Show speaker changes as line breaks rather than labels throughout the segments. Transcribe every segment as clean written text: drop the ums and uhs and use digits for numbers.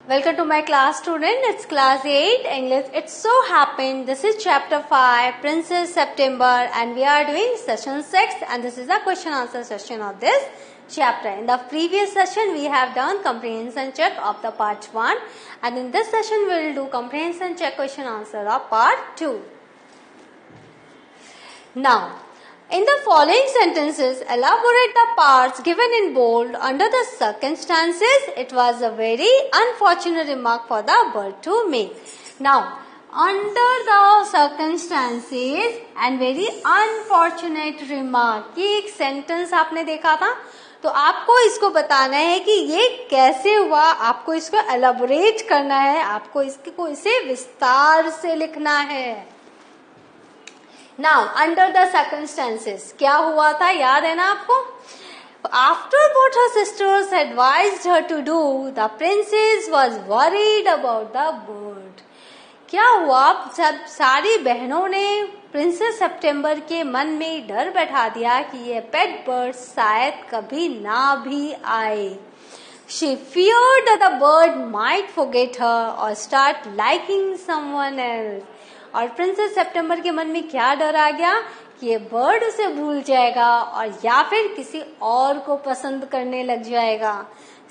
Welcome to my class, student. It's class 8 English. It so happened this is chapter 5 Princess September and we are doing session 6 and this is the question answer session of this chapter. In the previous session we have done comprehension check of the part 1 and in this session we will do comprehension check question answer of part 2. Now, in the following sentences, elaborate the parts given in bold under the circumstances. It was a very unfortunate remark for the bird to make. Now, under the circumstances and very unfortunate remark, ये एक sentence आपने देखा था, तो आपको इसको बताना है कि ये कैसे हुआ, आपको इसको एलाबोरेट करना है, आपको इसको इसे विस्तार से लिखना है. Now, under the circumstances, क्या हुआ था याद है ना आपको? After what her sisters advised her to do, the princess was worried about the bird. क्या हुआ? जब सारी बहनों ने प्रिंसेस सितंबर के मन में डर बैठा दिया कि ये पेट बर्ड शायद कभी ना भी आए. She feared that the bird might forget her or start liking someone else. और प्रिंसेस सितंबर के मन में क्या डर आ गया कि ये बर्ड उसे भूल जाएगा और या फिर किसी और को पसंद करने लग जाएगा.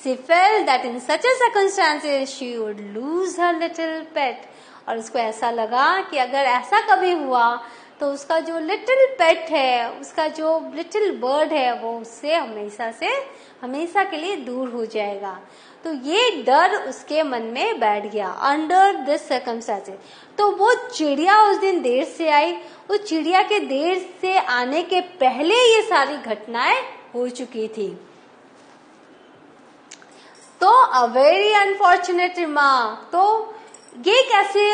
She felt that in such a circumstances she would lose her little pet. और उसको ऐसा लगा कि अगर ऐसा कभी हुआ तो उसका जो लिटिल पेट है, उसका जो लिटिल बर्ड है, वो उससे हमेशा के लिए दूर हो जाएगा. तो ये डर उसके मन में बैठ गया. अंडर दिस सर्कमस्टेंसेस, तो वो चिड़िया उस दिन देर से आई. उस चिड़िया के देर से आने के पहले ये सारी घटनाएं हो चुकी थी. तो अ वेरी अनफॉर्चुनेट रिमार्क, तो ये कैसे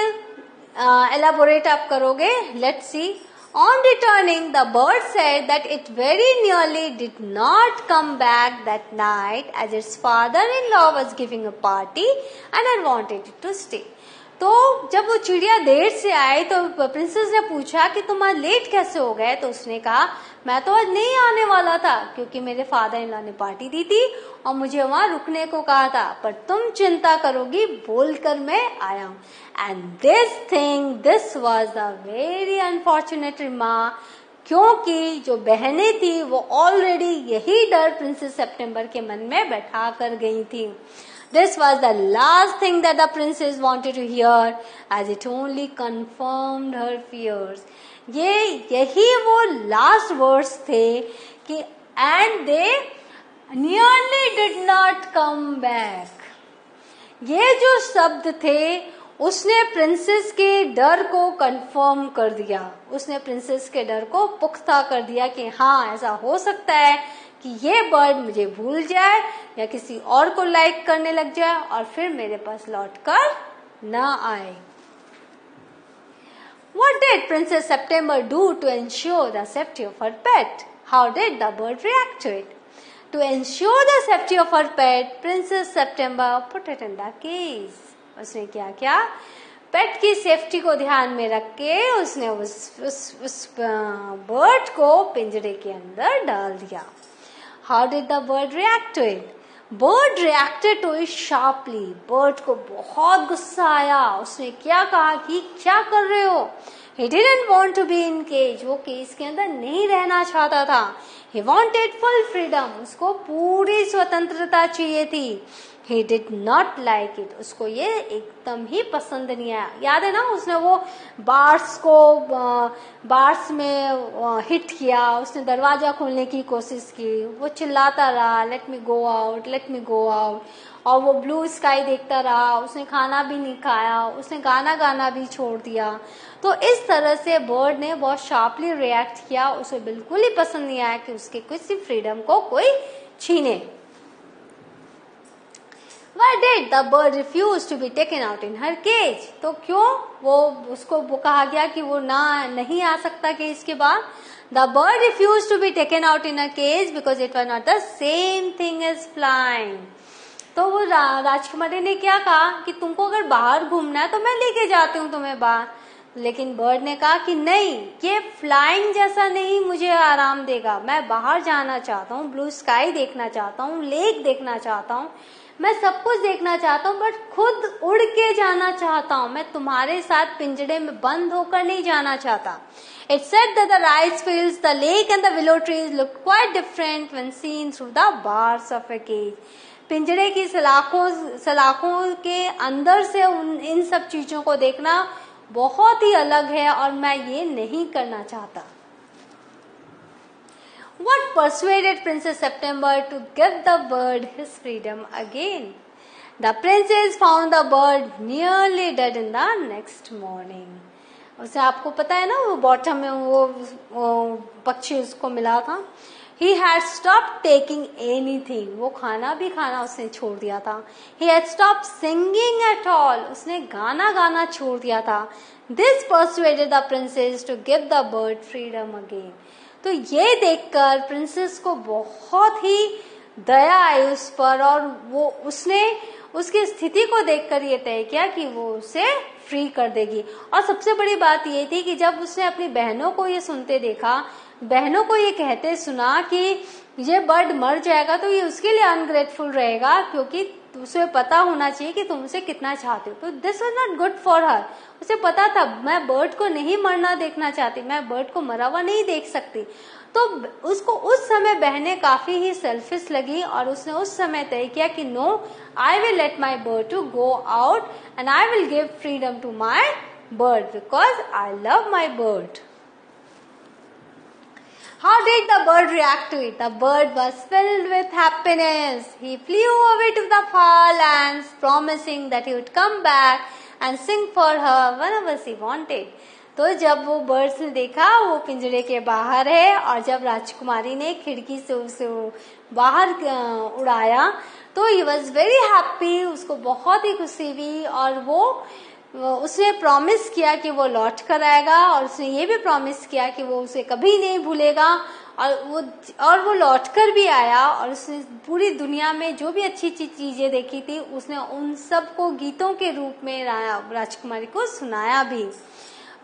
एलाबोरेट आप करोगे? Let's see. On returning, the bird said that it very nearly did not come back that night as its father-in-law was giving a party and had wanted it to stay. तो जब वो चिड़िया देर से आए तो princess ने पूछा कि तुम आज लेट कैसे हो गए? तो उसने कहा मैं तो आज नहीं आने वाला था क्योंकि मेरे फादर इन लॉ ने पार्टी दी थी और मुझे वहां रुकने को कहा था, पर तुम चिंता करोगी बोलकर मैं आया हूँ. And this was the very unfortunate remark, क्योंकि जो बहनें थी वो ऑलरेडी यही डर प्रिंसेस सितंबर के मन में बैठा कर गई थी. This was the last thing that the princess wanted to hear, as it only confirmed her fears. यही वो last words थे कि and they nearly did not come back. ये जो शब्द थे उसने प्रिंसेस के डर को कंफर्म कर दिया, उसने प्रिंसेस के डर को पुख्ता कर दिया कि हाँ ऐसा हो सकता है कि ये बर्ड मुझे भूल जाए या किसी और को लाइक करने लग जाए और फिर मेरे पास लौट कर न आए. What did Princess September do to ensure the safety of her pet? How did the bird react to it? To ensure the safety of her pet, Princess September put it in the cage. उसने क्या किया? पेट की safety को ध्यान में रख के उसने उस बर्ड को पिंजरे के अंदर डाल दिया. How did the bird react to it? Bird reacted to it sharply. Bird को बहुत गुस्सा आया. उसने क्या कहा कि क्या कर रहे हो? He didn't want to be in cage. वो केज के अंदर नहीं रहना चाहता था. He wanted full freedom. उसको पूरी स्वतंत्रता चाहिए थी. He did not like it. उसको ये एकदम ही पसंद नहीं आया. याद है ना, उसने वो बार्स में हिट किया, उसने दरवाजा खोलने की कोशिश की, वो चिल्लाता रहा लेट मी गो आउट, और वो ब्लू स्काई देखता रहा. उसने खाना भी नहीं खाया, उसने गाना भी छोड़ दिया. तो इस तरह से बर्ड ने बहुत शार्पली रिएक्ट किया. उसे बिल्कुल ही पसंद नहीं आया कि उसके किसी फ्रीडम को कोई छीने. Why did the bird refuse to be taken out in her cage? तो क्यों उसको कहा गया कि वो नहीं आ सकता केज के बाद? The bird refused to be taken out in a cage because it was not the same thing as flying. तो वो राजकुमारी ने क्या कहा कि तुमको अगर बाहर घूमना है तो मैं लेके जाती हूँ तुम्हें बाहर. लेकिन बर्ड ने कहा कि नहीं, ये फ्लाइंग जैसा नहीं मुझे आराम देगा, मैं बाहर जाना चाहता हूँ, ब्लू स्काई देखना चाहता हूँ, लेक देखना चाहता हूँ, मैं सब कुछ देखना चाहता हूँ, बट खुद उड़ के जाना चाहता हूँ, मैं तुम्हारे साथ पिंजड़े में बंद होकर नहीं जाना चाहता. It said that the rice fields, the lake and the willow trees looked quite different when seen through the bars of a cage. पिंजड़े की सलाखों के अंदर से इन सब चीजों को देखना बहुत ही अलग है और मैं ये नहीं करना चाहता. What persuaded Princess September to give the bird his freedom again? The princess found the bird nearly dead in the next morning. उसे आपको पता है ना, वो बॉटम में वो पक्षी उसको मिला था. He had stopped taking anything. वो खाना भी खाना उसने छोड़ दिया था. He had stopped singing at all. उसने गाना छोड़ दिया था. This persuaded the princess to give the bird freedom again. तो ये देखकर प्रिंसेस को बहुत ही दया आई उस पर और वो उसने उसकी स्थिति को देखकर ये तय किया कि वो उसे फ्री कर देगी. और सबसे बड़ी बात ये थी कि जब उसने अपनी बहनों को ये सुनते देखा, बहनों को ये कहते सुना कि ये बर्ड मर जाएगा, तो ये उसके लिए अनग्रेटफुल रहेगा, क्योंकि उसे पता होना चाहिए कि तुम उसे कितना चाहते हो. तो this was not good for her. उसे पता था मैं बर्ड को नहीं मरना देखना चाहती, मैं बर्ड को मरा हुआ नहीं देख सकती. तो उसको उस समय बहनें काफी ही सेल्फिश लगी और उसने उस समय तय किया कि no, I will let my bird to go out and I will give freedom to my bird because I love my bird. How did the bird react to it? The bird was filled with happiness. He flew away to the far lands, promising that he would come back and sing for her whenever she wanted. तो जब वो birds ने देखा वो पिंजरे के बाहर है और जब राजकुमारी ने खिड़की से उसे बाहर उड़ाया तो ही वॉज वेरी हैप्पी. उसको बहुत ही खुशी हुई और उसने प्रॉमिस किया कि वो लौट कर आएगा और उसने ये भी प्रॉमिस किया कि वो उसे कभी नहीं भूलेगा. और वो लौट कर भी आया और उसने पूरी दुनिया में जो भी अच्छी अच्छी चीजें देखी थी उसने उन सब को गीतों के रूप में राजकुमारी को सुनाया भी.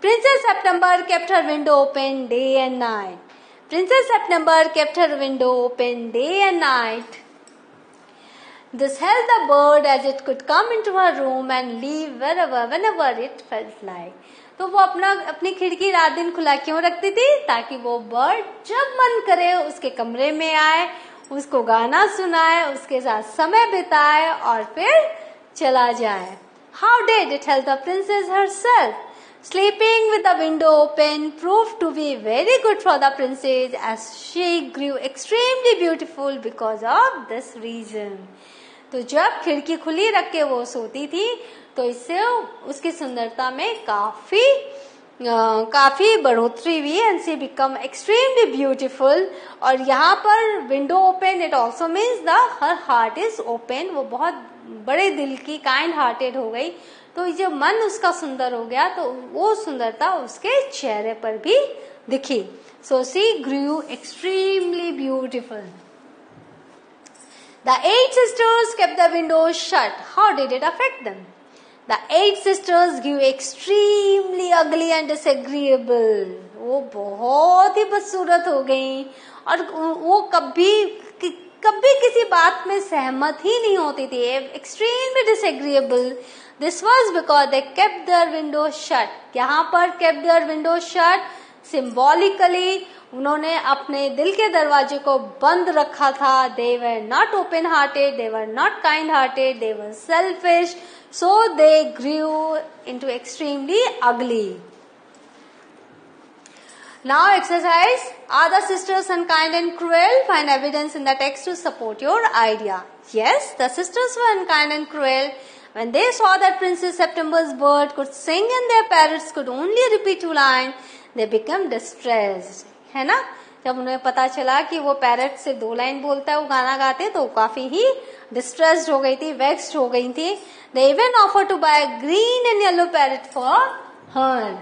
Princess September kept her window open day and night. Princess September kept her window open day and night. This helped the bird as it could come into her room and leave whenever it felt like. तो वो अपनी खिड़की रात दिन खुला क्यों रखती थी? ताकि वो बर्ड जब मन करे उसके कमरे में आए, उसको गाना सुनाए, उसके साथ समय बिताए और फिर चला जाए. How did it help the princess herself? Sleeping with the window open proved to be very good for the princess as she grew extremely beautiful because of this reason. तो जब खिड़की खुली रख के वो सोती थी तो इससे उसकी सुंदरता में काफी बढ़ोतरी हुई and she become extremely beautiful. और यहाँ पर window open it also means the her heart is open. वो बहुत बड़े दिल की काइंड हार्टेड हो गई. तो जब मन उसका सुंदर हो गया तो वो सुंदरता उसके चेहरे पर भी दिखी. So she Guru extremely beautiful. The 8 sisters kept the windows shut. How did it affect them? The 8 sisters grew extremely ugly and disagreeable. वो बहुत ही बदसूरत हो गई और वो कभी किसी बात में सहमत ही नहीं होती थी. Extremely disagreeable. This was because they kept their windows shut. यहाँ पर kept their windows shut symbolically उन्होंने अपने दिल के दरवाजे को बंद रखा था. They were not open hearted, they were not kind hearted, they were selfish, so they grew into extremely ugly. Now exercise. Are the sisters unkind and cruel? Find evidence in the text to support your idea. Yes, the sisters were unkind and cruel. When they saw that Princess September's bird could sing and their parrots could only repeat 2 lines, they became distressed. है ना, जब उन्हें पता चला कि वो parrot से 2 line बोलता है, वो गाना गाते, तो काफी ही डिस्ट्रेस्ड हो गई थी, वेक्स्ड हो गई थी. They even offered to buy a green and yellow parrot for her.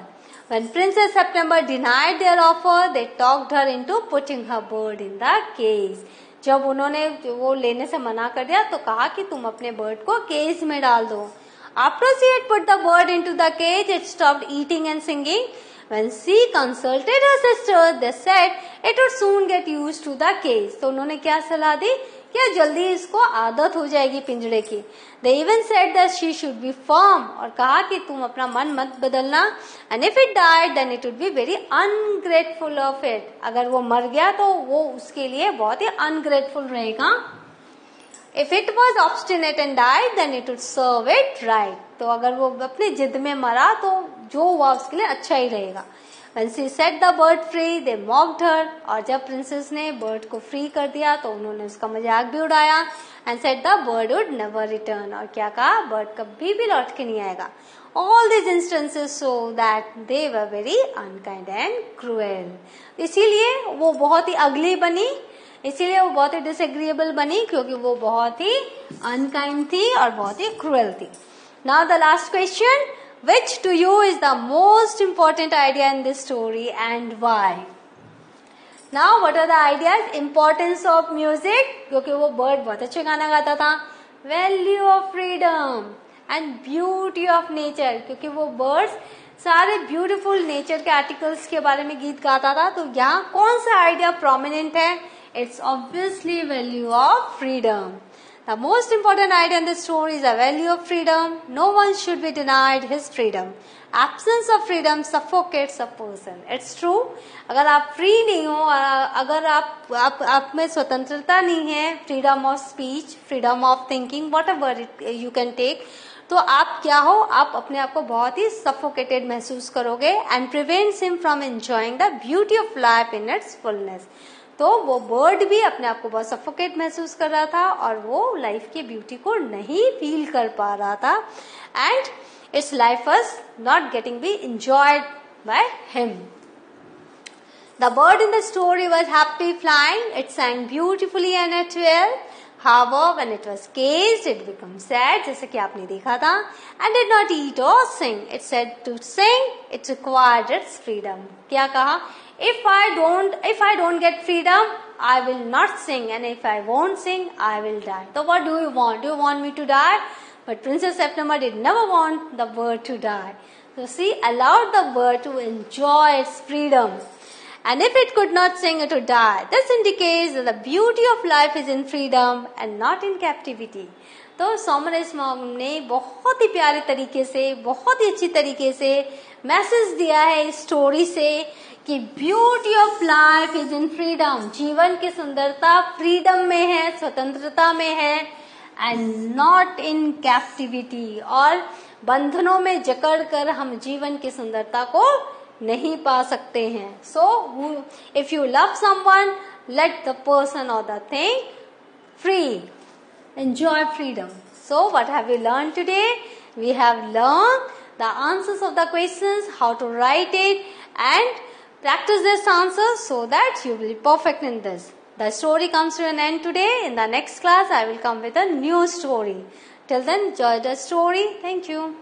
When Princess September denied their offer, they talked her into putting her bird in the cage. जब उन्होंने वो लेने से मना कर दिया तो कहा कि तुम अपने बर्ड को केज में डाल दो. After she had put the bird into the cage, it stopped eating and singing. When she consulted her sister, they said it would soon get used to the cage. तो उन्होंने क्या सलाह दी? क्या जल्दी इसको आदत हो जाएगी पिंजरे की. They even said that she should be firm, और कहा कि तुम अपना मन मत बदलना. And if it died, then it would be very ungrateful of it. अगर वो मर गया तो वो उसके लिए बहुत ही ungrateful रहेगा. If it was obstinate and died, then it would serve it right. तो अगर वो अपने जिद में मरा तो जो हुआ उसके लिए अच्छा ही रहेगा. When she set the bird free, they mocked her. और जब प्रिंसेस ने बर्ड को फ्री कर दिया तो उन्होंने उसका मजाक भी उड़ाया. And said the bird would never return. और क्या कहा? बर्ड कभी भी लौट के नहीं आएगा. All these instances show that they were very unkind and cruel. इसीलिए वो बहुत ही अगली बनी, इसीलिए वो बहुत ही डिसएग्रीएबल बनी, क्योंकि वो बहुत ही अनकाइंड थी और बहुत ही क्रूएल थी. Now the last question, which to you is the most important idea in this story and why? Now what are the ideas? Importance of music, क्योंकि वो बर्ड बहुत अच्छे गाना गाता था. Value of freedom and beauty of nature, क्योंकि वो birds सारे ब्यूटीफुल नेचर के आर्टिकल्स के बारे में गीत गाता था. तो यहाँ कौन सा आइडिया प्रोमिनेंट है? It's obviously value of freedom. The most important idea in this story is the value of freedom. No one should be denied his freedom. Absence of freedom suffocates a person. It's true. अगर आप free नहीं हो, अगर आप में स्वतंत्रता नहीं है, freedom of speech, freedom of thinking, whatever you can take, तो आप क्या हो? आप अपने आप को बहुत ही suffocated महसूस करोगे and prevents him from enjoying the beauty of life in its fullness. तो वो बर्ड भी अपने आप को बहुत सफोकेट महसूस कर रहा था और वो लाइफ की ब्यूटी को नहीं फील कर पा रहा था. And its life was not getting be enjoyed by him. The bird in the story was happy flying. It sang beautifully and ate well. However, when it was caged, it became sad, जैसे कि आपने देखा था, and did not eat or sing. It said to sing, it required its freedom. क्या कहा? If I don't get freedom, I will not sing, and if I won't sing, I will die. So what do you want? Do you want me to die? But Princess Septima did never want the bird to die. So she allowed the bird to enjoy its freedom. And if it could not sing, it would die. This indicates that the beauty of life is in freedom and not in captivity. तो सोमरस mom ने बहुत ही प्यारे तरीके से, बहुत ही अच्छी तरीके से मैसेज दिया है इस स्टोरी से कि beauty of life is in freedom. जीवन की सुंदरता फ्रीडम में है, स्वतंत्रता में है, एंड नॉट इन कैप्टिविटी. और बंधनों में जकड़ कर हम जीवन की सुंदरता को नहीं पा सकते हैं. So if you love someone, let the person और the thing free. Enjoy freedom. So what have we learned today? We have learned the answers of the questions, how to write it, and practice this answers so that you will be perfect in this. The story comes to an end today. In the next class, I will come with a new story. Till then, enjoy the story. Thank you.